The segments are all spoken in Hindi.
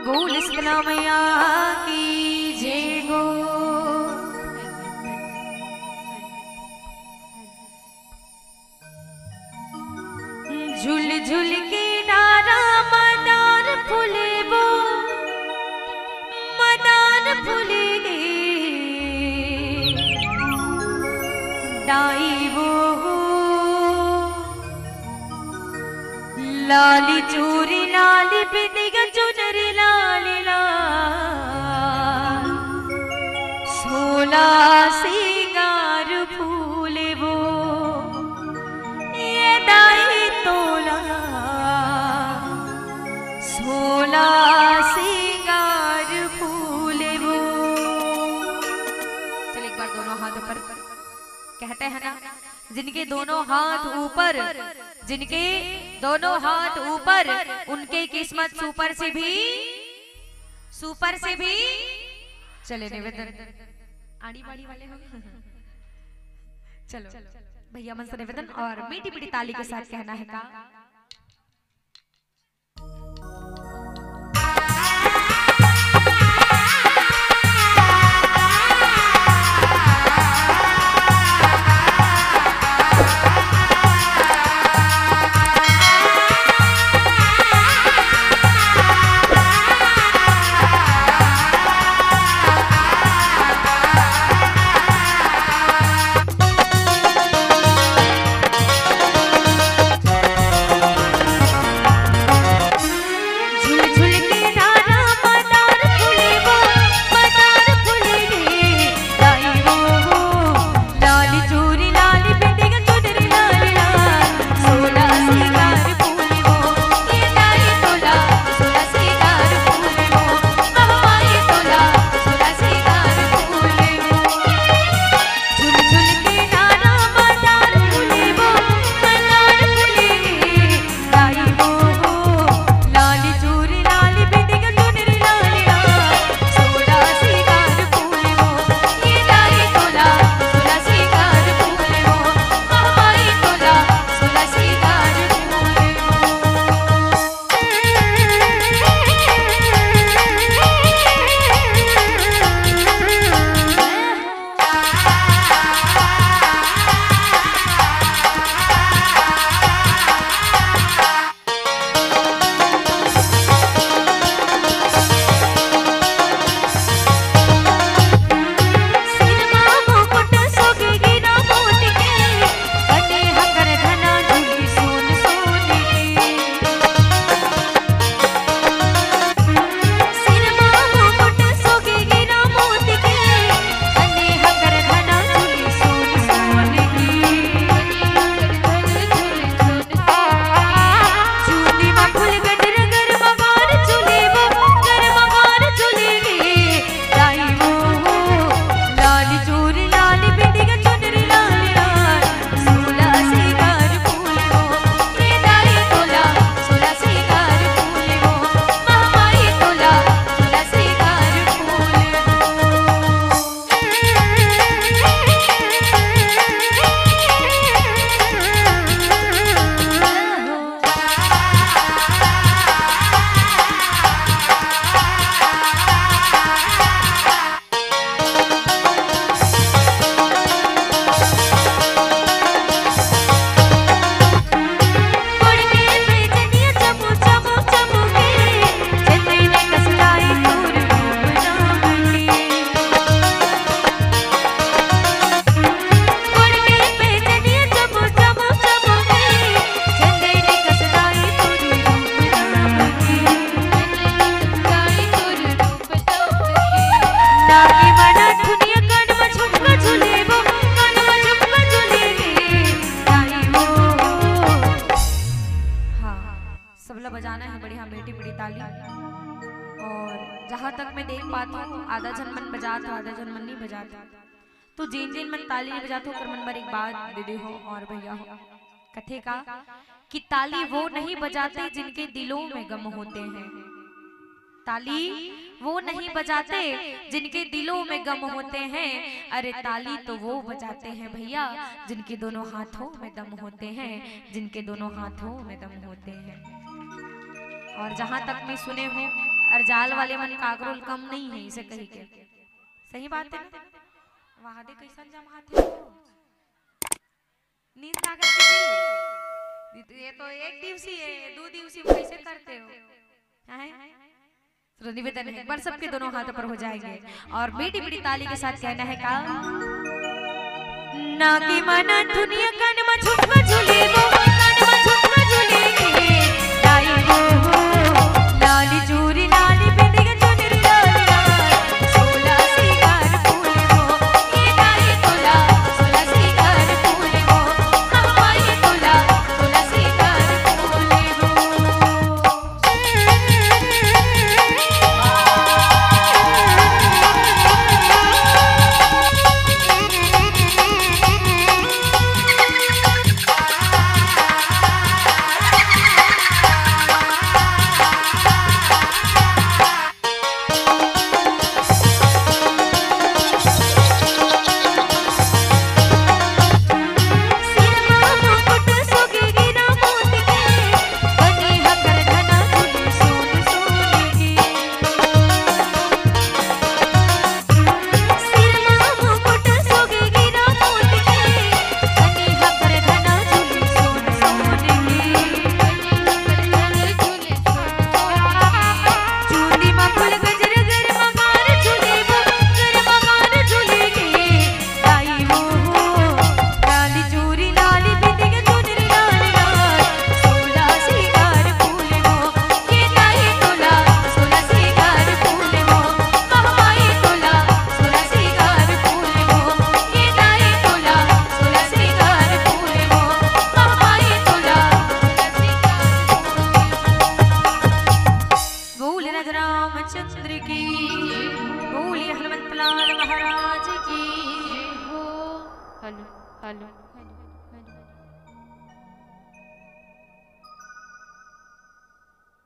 बोल शीतला मैया की जय गो। झुल झुल के डारा मदार फूले वो मदार फूले गे दाई वो लाली चूरी लाली बिंदिग चुनरी लाली लाल सोला सिंगार फूले वो ये दाई तोला सोला सिंगार फूले वो। चल एक बार दोनों हाथ ऊपर कहते हैं ना, जिनके दोनों हाथ ऊपर, जिनके दोनों हाथ ऊपर उनके किस्मत सुपर से भी चले निवेदन आड़ी बाड़ी वाले हो। चलो भैया मन से निवेदन और मीठी मीठी ताली के साथ कहना है का बजाना है बढ़िया मीठी मीठी ताली। और जहां तक मैं देख पाता हूँ आधा जन मन बजाता आधा जन मन नहीं बजाता, तो जिन जिन मन ताली नहीं बजाते हो कर मन पर एक बात दीदी हो और भैया हो कथे का कि ताली वो नहीं बजाते जिनके दिलों में गम होते हैं। ताली वो नहीं बजाते जिनके दिलों में गम होते हैं, अरे ताली तो वो बजाते हैं भैया जिनके दोनों हाथों में दम होते हैं, जिनके दोनों हाथों में दम होते हैं। और जहां तक मैं सुने हूँ अर्जाल वाले मन काकरोल कम नहीं है इसे कही के। सही बात है ना? वहां दे कैसन जमा थे नींद ताकत की ये तो एक दिवसीय है, 2 दिवसीय कैसे करते हो? तो निवेदन है पर सबके दोनों हाथों पर हो जाएंगे और मीठी मीठी ताली के साथ कहना है का ना की मना दुनिया कान में झुमका झूले वो कान में झुमका झूले लाई वो लाली चूरी लाली बिंदी के चुनरी लाल लाल 16 सिंगार फूल वो ये लाई तोला 16 सिंगार फूल वो हमारे तोला 16 सिंगार फूल वो। रामचंद्र की बोली, हनुमंतलाल महाराज की हो। हेलो हेलो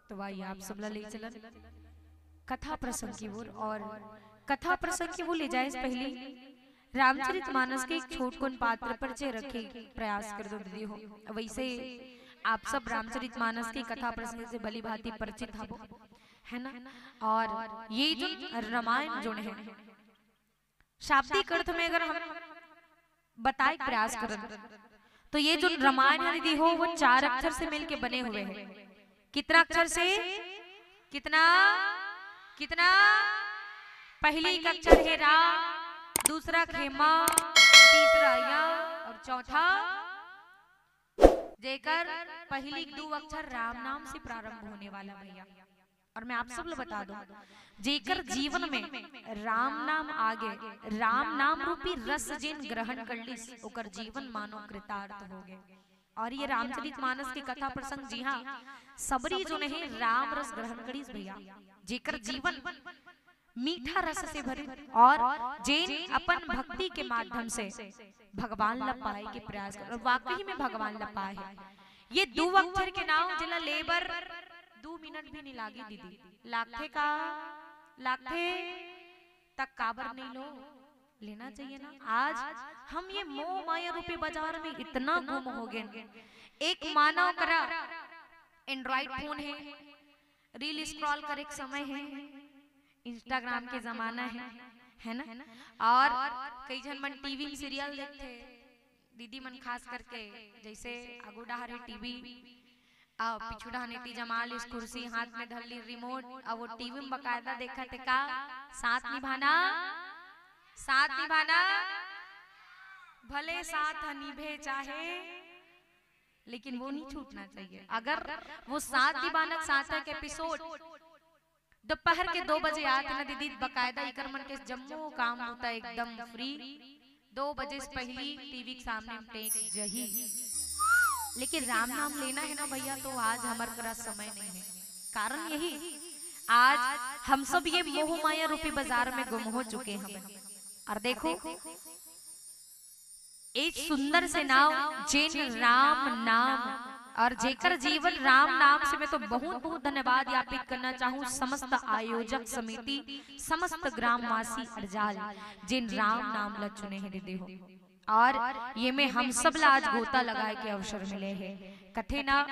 तो भाई आप सब ले चलन कथा प्रसंग की ओर, और कथा प्रसंग की वो ले जाए पहले रामचरितमानस के एक छोटकुन पात्र पर चे रखे प्रयास कर दो दीदी हो। वैसे आप सब रामचरितमानस की कथा प्रसंग से भली भांति परिचित हो, है ना। और ये जो रामायण जो है शाब्दिक अर्थ में अगर हम बताए प्रयास करें तो ये जो रामायण है दीदी हो वो 4 अक्षर से मिलके बने हुए हैं। कितना अक्षर से? कितना कितना? पहली एक अक्षर है रा, दूसरा खेमा, तीसरा या और चौथा जेकर पहली 2 अक्षर राम नाम से प्रारंभ होने वाला भैया। और मैं आप सब लोग बता दूं जेकर जीवन में राम नाम आगे, राम नाम रूपी रस जिन ग्रहण कर ली ओकर जीवन मानो कृतार्थ हो गए। और ये रामचरितमानस की कथा प्रसंग जी हाँ सबरी जो नहीं राम रस ग्रहण करीस भैया, जेकर जीवन मीठा रस से भरे और जिन अपन भक्ति के माध्यम से भगवान लपाए के प्रयास कर, वाकई में भगवान लपाए है। ये 2 अक्षर के नाम जिला लेबर 2 मिनट भी नहीं लागे दीदी, लाखे का लाखे तक काबर नहीं लो लेना चाहिए ना। आज हम ये मोह माया रूपी बाजार में इतना गुम हो गए। एक मानव करा एंड्रॉइड फोन है, रील स्क्रॉल करे एक समय है, इंस्टाग्राम के जमाना है ना। और कई जन मन टीवी में सीरियल देखते दीदी मन, खास करके जैसे अगुडा है टीवी पिछुड़ा नेटी जमाल इस कुर्सी हाथ में धरली रिमोट, अब वो टीवी में बकायदा देखा थे का साथ निभाना, साथ निभाना भले साथ निभे चाहे लेकिन वो नहीं छूटना चाहिए। अगर वो साथ निभाना साथ के एपिसोड दोपहर के 2 बजे आते ना दीदी, बकायदा इकर मन के जम्मू काम होता है एकदम फ्री 2 बजे से पहली टीवी के सामने टेक जही। लेकिन राम नाम लेना है ना भैया तो आज हमारे पास समय नहीं है। कारण यही आज हम सब ये मोह माया रूपी बाजार में गुम हो चुके हैं। और देखो एक सुंदर से नाम जिन राम नाम और जेकर जीवन राम नाम से मैं तो बहुत बहुत धन्यवाद ज्ञापित करना चाहूँ समस्त आयोजक समिति, समस्त ग्रामवासी अर्जाल जिन राम नाम ल चुने हैं दीदी हो। और ये में हम सब ला आज गोता लगाए के अवसर मिले हैं। कथे ना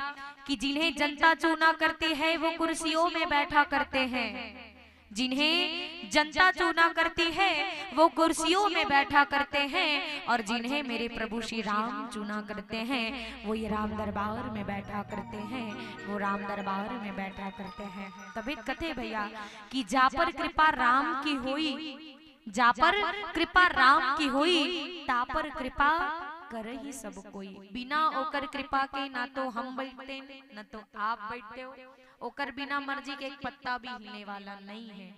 कि जिन्हें जनता चुना करती है वो कुर्सियों में बैठा करते हैं, जिन्हें जनता चुना करती है वो कुर्सियों में बैठा करते हैं, और जिन्हें मेरे प्रभु श्री राम चुना करते हैं वो ये राम दरबार में बैठा करते हैं, वो राम दरबार में बैठा करते हैं। तभी कथे भैया कि जा पर कृपा राम की होई, जा पर कृपा राम की होई, ता पर कृपा कर ही सब कोई। बिना ओकर कृपा के ना तो हम बैठते न तो आप बैठते हो, ओकर बिना मर्जी के एक पत्ता भी हिलने वाला नहीं है।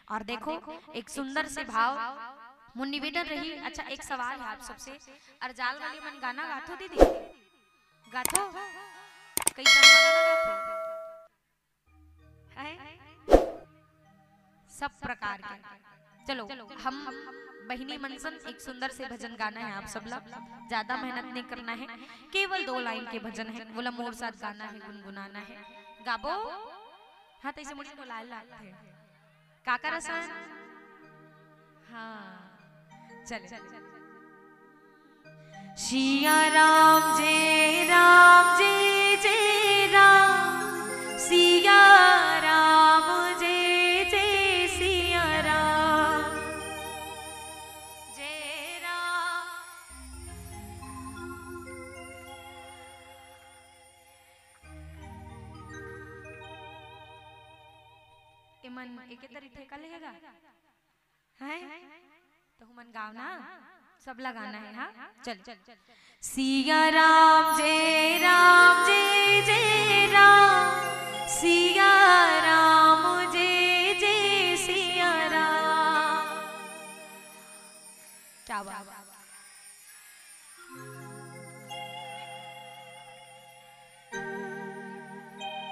और देखो एक सुंदर से भाव मुन निवेदन रही। अच्छा एक सवाल है आप सबसे, अरजाल वाली मन गाना गाथो दीदी, गाथो कई गाना गाथो है सब प्रकार के। चलो हम बहिनी मनसन एक सुंदर से भजन गाना है, आप सब लोग ज्यादा मेहनत नहीं करना है, केवल 2 लाइन के भजन है, बोला मोर साथ गाना है, गुनगुनाना है, गाबो। हाँ तो इसे मुझे बोला है काका रसन। हाँ चले सिया राम जय जय राम, सिया राम जय जय सिया राम, जय राम। मन एक तरी ठेका लेगा है तो मन गाओ ना, सब लगाना है। हाँ चल सिया राम जय जय राम, सिया राम जय जय सिया राम। क्या बात,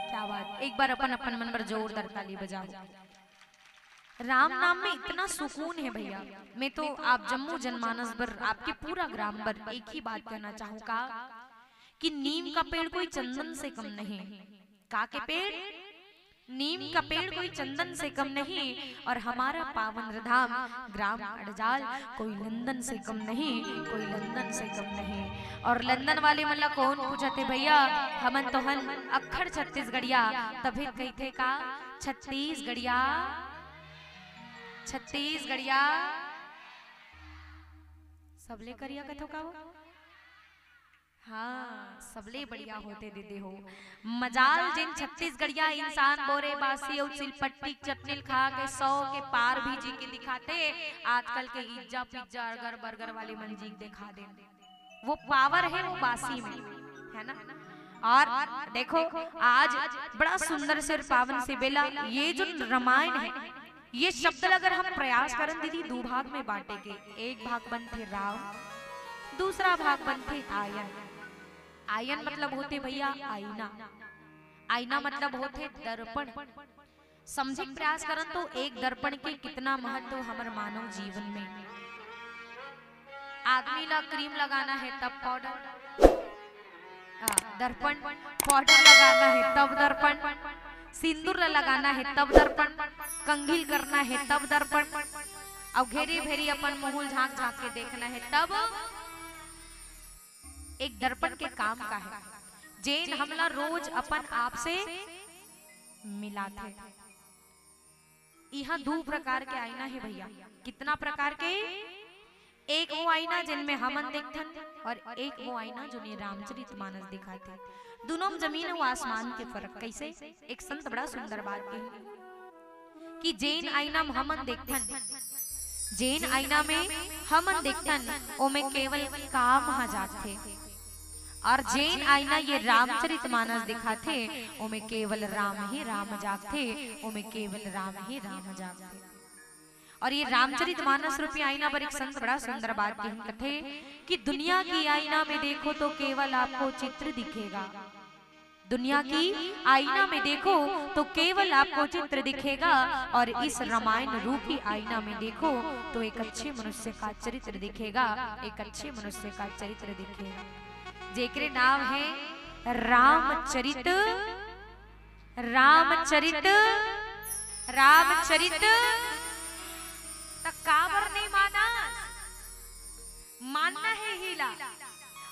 क्या बात। एक बार अपन अपन मन पर जोरदार ताली बजाओ। राम नाम में इतना सुकून है भैया। मैं तो आप जम्मू जनमानस पर आपके पूरा ग्राम पर एक ही बात कहना चाहूँगा कि नीम का पेड़ कोई चंदन से कम नहीं। का के पेड़, नीम का पेड़ कोई चंदन से कम नहीं, और हमारा पावन धाम ग्राम अड़जाल कोई लंदन से कम नहीं, कोई लंदन से कम नहीं। और लंदन वाले मतलब कौन पूछते भैया, हमन तो हन अखड़ छत्तीसगढ़िया, तभी कहते का छत्तीसगढ़िया, छत्तीसगढ़िया सबले करिया कथो का वो। हाँ सबले बढ़िया होते दीदी हो। मजाल जिन छत्तीसगढ़िया इंसान बोरे बासी और सिलपट्टी चटनी खा के 100 के पार भी जी के दिखाते, आजकल के इज्जा पिज्जा अर्गर बर्गर वाले मंजी दिखा दे, वो पावर है वो बासी में है ना। और देखो आज बड़ा सुंदर से पावन से बेला, ये जो रामायण है ये शब्द अगर हम प्रयास करें दीदी 2 भाग में बांटे के, एक भाग बनते राम, दूसरा भाग बनते आयन। आयन मतलब होते भैया आईना, आईना मतलब होते दर्पण। समझे प्रयास करन तो एक दर्पण के कितना महत्व हमारे मानव जीवन में। आदमी ला क्रीम लगाना है तब पाउडर, दर्पण पाउडर लगाना है तब दर्पण, सिंदूर लगाना है तब दर्पण, कंघील करना है तब दर्पण, अब घेरी भेरी अपन मुहुल झांक झांक के देखना है तब। एक दर्पण के काम का है जेन हमला रोज अपन आप से मिलाते। यहाँ 2 प्रकार के आईना है भैया। कितना प्रकार के, एक वो आईना जिनमें हमन देखथन, और एक वो आईना जो ने रामचरितमानस दिखाते। दोनों में जमीन और आसमान के फर्क। कैसे? एक संत बड़ा सुंदर बात कही कि जैन आईना में हमन देखथन, जैन आईना में हमन देखथन ओमे केवल काम हा जाथे, और जैन आईना ये रामचरितमानस दिखाथे ओमे केवल राम ही राम जागथे, ओमे केवल राम ही राम जागथे। और ये रामचरितमानस रूपी आईना पर एक संत बड़ा सुंदर बात कहते कि दुनिया की आईना में देखो तो केवल आपको चित्र दिखेगा, दुनिया की आईना में देखो तो केवल आपको चित्र दिखेगा, और इस रामायण रूपी आईना में देखो तो एक अच्छे मनुष्य का चरित्र दिखेगा, एक अच्छे मनुष्य का चरित्र दिखेगा। जेकरे नाम है रामचरित, रामचरित, रामचरित। काबर नहीं मानस, मानना है हीला।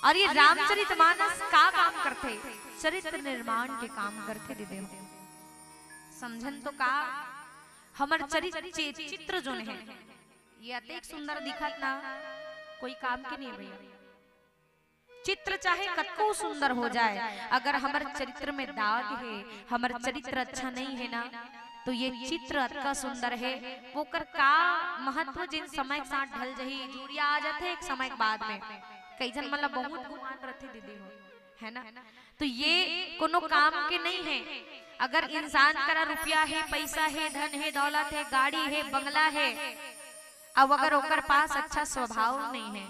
और ये रामचरितमानस का काम करते, चरित्र निर्माण के काम करते दीदी हो। समझन तो का हमार चित्र जो है ये अतिक सुंदर दिखत ना, कोई काम के नहीं भैया। चित्र चाहे कतको सुंदर हो जाए, अगर हमारे चरित्र में दाग है, हमारा चरित्र अच्छा नहीं है ना, तो ये चित्र अतका सुंदर है वो कर का महत्व जिन समय के साथ ढल जही जुड़िया आ जाते एक समय के बाद में। कई जन मतलब बहुत गुमान रहते दीदी हो, है ना। तो ये कोनो काम के नहीं है। अगर इंसान करा रुपया है, पैसा है, धन है, दौलत है, गाड़ी है, बंगला है, अब अगर ओकर पास अच्छा स्वभाव नहीं है,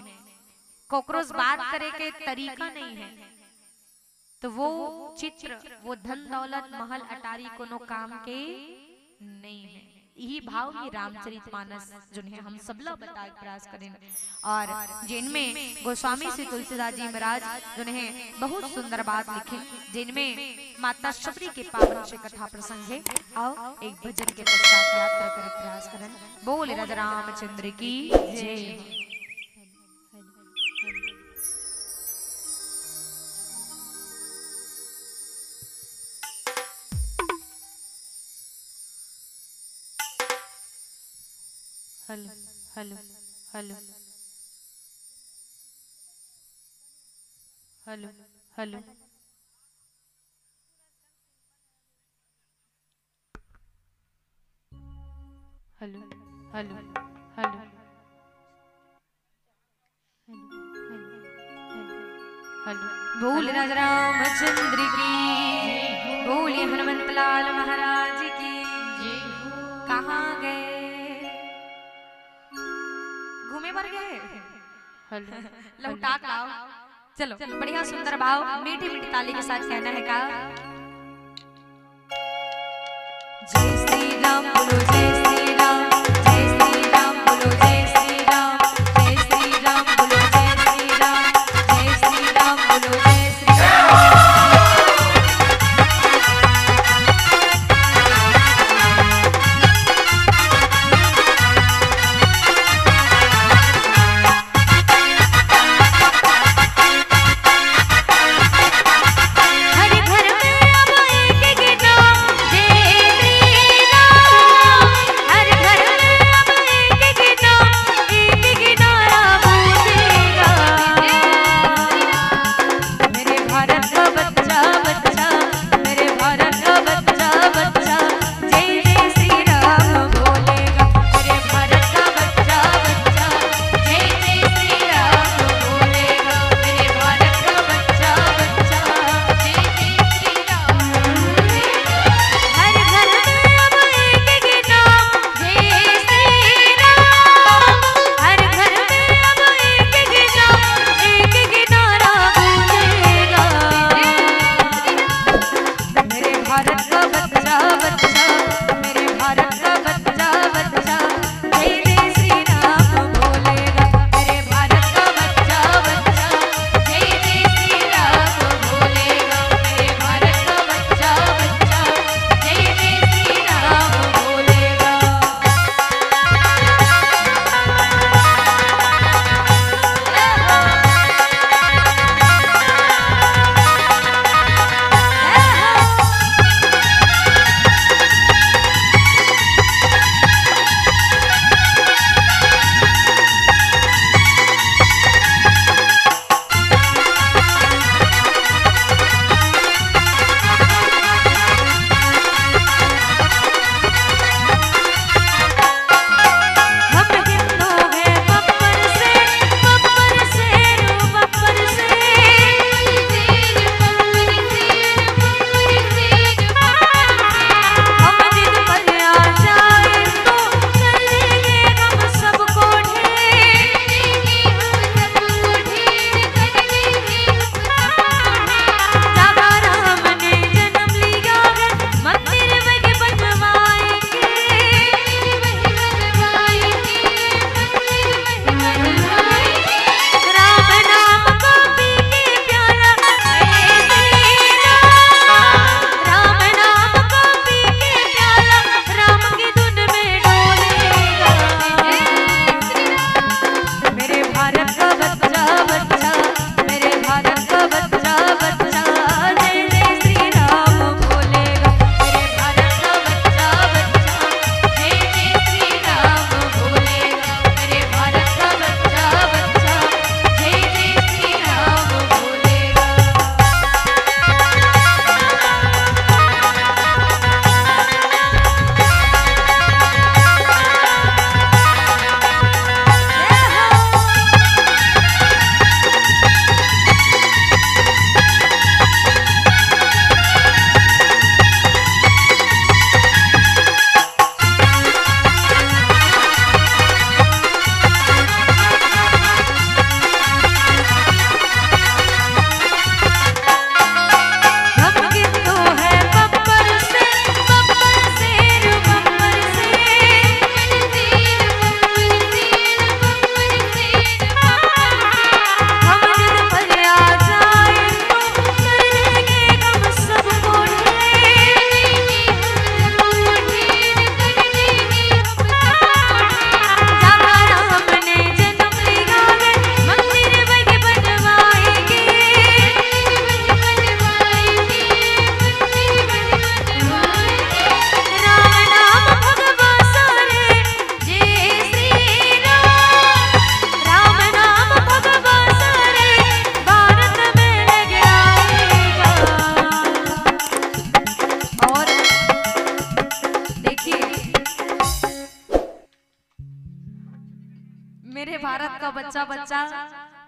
कोकरोज बात करे के तरीका नहीं है, तो वो चित्र, वो धन दौलत महल अटारी कोनो काम के नहीं है। यही भाव में रामचरितमानस जो है हम सब लोग बताए प्रयास करें। और जिनमें गोस्वामी श्री तुलसीदास जी महाराज जो है बहुत सुंदर बात लिखे, जिनमें माता शबरी के पावन से कथा प्रसंग है। आओ एक भजन के पश्चात यात्रा कर प्रयास करें। बोले राजा रामचंद्र की जय। Hello hello hello hello hello hello hello hello hello. बोल राजा रामचंद्र की, बोले हनुमंत लाल महाराज की। कहाँ गए? घूमे भर गए? लौटा लाओ। चलो बढ़िया सुंदर भाव मीठी मीठी ताली के साथ कहना है का। जय श्री राम बोलो, जय श्री राम, जय श्री राम बोलो, जय श्री राम, जय श्री राम बोलो, जय श्री राम, जय श्री राम बोलो, जय श्री राम। हर घर में अब एक ही नाम, जय श्री राम। भारत का बच्चा बच्चा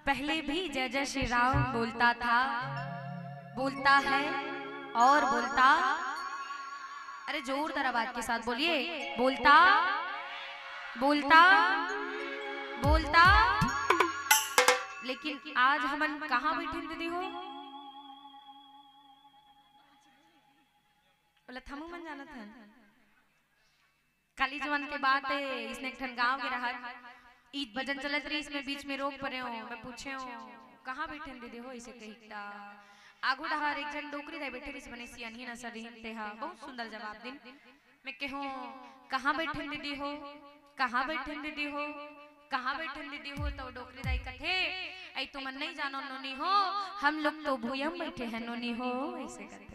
पहले भी जय जय श्री राम बोलता था, बोलता है और बोलता, अरे जोरदार आवाज के साथ बोलिए, बोलता बोलता बोलता। लेकिन आज हमन कहाँ बैठे दीदी हो? बोला थमू मन जाना था काली जवान के बात है। इसने एक ठन गांव के रहा ईद भजन चलत रही, इसमें बीच में रोक पड़े हो। मैं पूछे हो कहाँ बैठे दीदी हो? इसे कहिता आगू डहार एक जन डोकरी दे बैठे इस बने सियान ही नसर रही ते हा। बहुत सुंदर जवाब दिन। मैं कहूं कहाँ बैठे दीदी हो, कहाँ बैठे दीदी हो, कहाँ बैठे दीदी हो? तो डोकरी दाई कथे आई तुम नहीं जानो नोनी हो, हम लोग तो भूयम बैठे हैं नोनी हो। ऐसे कहते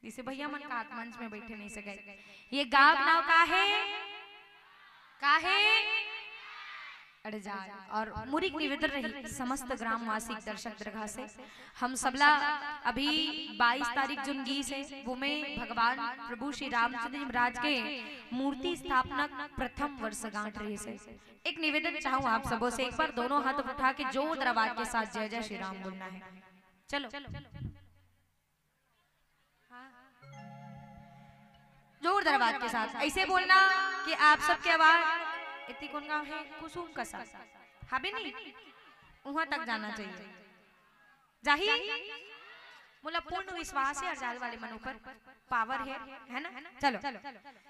जिसे भैया मन का मंच में बैठे नहीं सके। ये गाँव नाव का है, का है अरे जा। और मुरीक निवेदन रही समस्त ग्रामवासी दर्शक दरगाह से हम सबला अभी 22 तारीख जुन गीस है वो में भगवान प्रभु श्री रामचंद्र जी महाराज के मूर्ति स्थापना प्रथम वर्षगांठ रही से। एक निवेदन चाहूँ आप सबों से, एक बार दोनों हाथ उठा के जोरदार आवाज के साथ जय जय श्री राम बोलना है। चलो जोरदार आवाज के साथ ऐसे बोलना कि आप सबके आवाज इतनी कौन गाँव है? कुसुम का साथ हाबे नहीं वहां तक जाना चाहिए। जाही बोला पूर्ण विश्वास है अर्जाल वाले मन ऊपर पावर है ना? चलो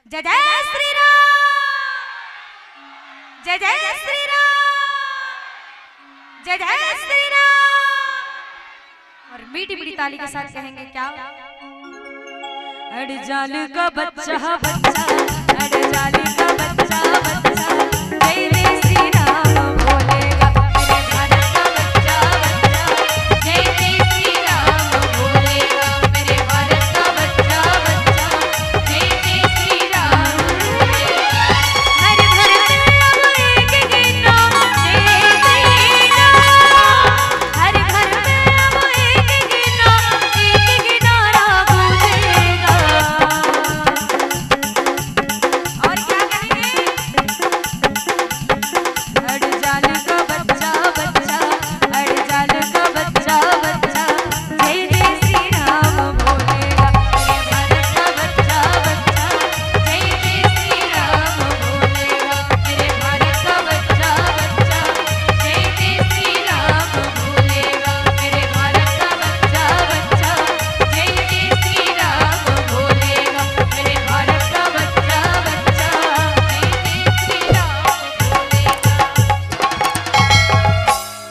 जय जय श्री राम, जय जय श्री राम, जय जय श्री राम। और मीठी मीठी ताली के साथ कहेंगे क्या? अड़जाल का बच्चा बच्चा, अड़जाल का बच्चा बच्चा, जय जय श्री राम बोलेगा मेरे भारत का बच्चा बच्चा। जय जय श्री राम बोलेगा मेरे भारत का बच्चा बच्चा। जय जय श्री राम बोलेगा हर घर में अब एक गिना जय श्री राम, हर घर में अब एक गिनारा गूंजेगा। और क्या कहेंगे? अड़जाल का बच्चा बच्चा, अड़जाल का बच्चा बच्चा, जय जय श्री राम बोलेगा मेरे भारत का बच्चा बच्चा। जय जय श्री राम बोलेगा मेरे भारत का बच्चा बच्चा। जय जय श्री राम बोलेगा मेरे भारत का बच्चा बच्चा। जय जय श्री राम बोलेगा मेरे भारत का बच्चा बच्चा।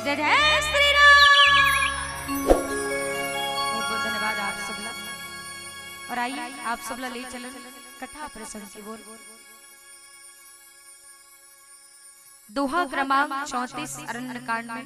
जय जय श्री राम। बहुत बहुत धन्यवाद आप सबला। और आइए आप सबला ले चलन कथा प्रसंग की बोल। दोहा क्रमांक 34 अरण्य कांड में